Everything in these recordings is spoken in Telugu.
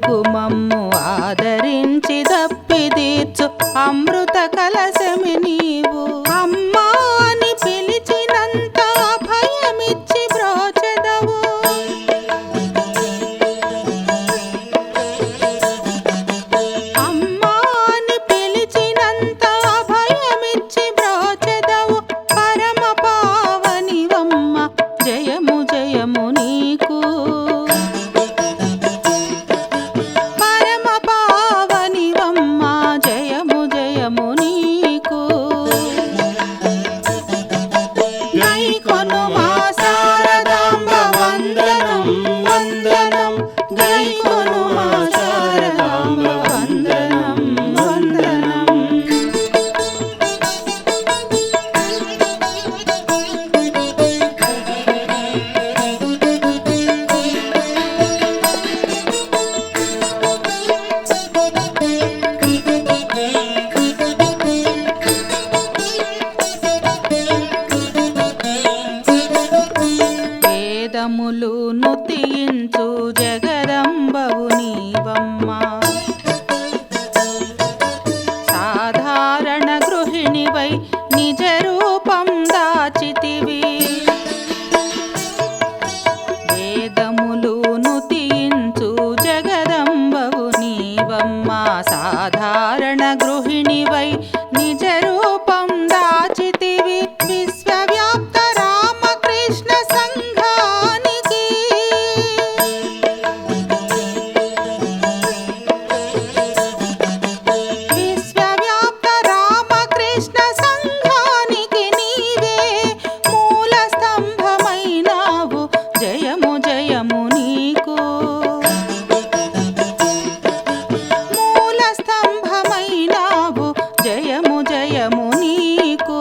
నీకు మమ్ము ఆదరించి దప్పిదీర్చు అమృత కలశమి నీవు. అమ్మా అని పిలిచినంత అభయమిచ్చి బ్రోచెదవు. అమ్మా అని పిలిచినంత అభయమిచ్చి బ్రోచెదవు. పరమ పావనివమ్మ జయము జయము నీకు. పరమ పావనివమ్మ జయము జయము నీకు. గైకొను మా శారదాంబ వందనం వందనం. గైకొను మా శారదాంబ వందనం వందనం. వేదములు నుతియించు జగదంబవు నీవమ్మ. సాధారణ గృహిణివై నిజ రూపం దాచితివి. వేదములు నుతియించు జగదంబవు నీవమ్మ. సాధారణ గృహిణివై నిజ రూపం దాచితివి. విశ్వవ్యాప్త రామకృష్ణ సంఘానికి విశ్వవ్యాప్త రామకృష్ణ సంఘానికి నీవే మూల స్తంభమైనావు. జయము జయము నీకు. మూల స్తంభమైనావు. జయము జయము నీకు.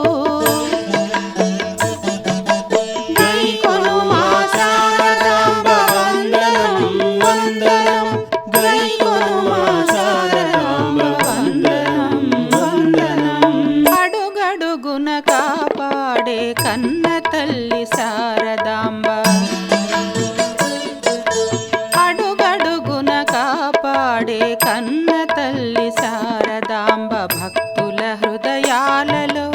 గైకొను మా శారదాంబ వందనం వందనం. గైకొను మా శారదాంబ వందనం వందనం. అడుగడుగున కాపాడే కన్న తల్లి శారదాంబ. అడుగడుగున కాపాడే కన్న తల్లి శారదాంబ. భక్తుల హృదయాలలో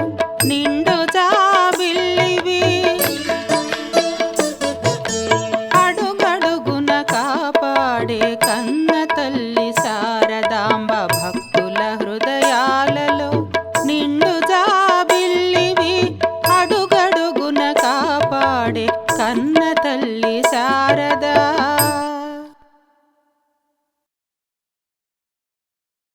నిండు జాబిల్లివి. అడుగడుగున కాపాడే కన్న తల్లి శారదాంబ. భక్తుల హృదయాలలో నిండు జాబిల్లివి. అడుగడుగున కాపాడే కన్న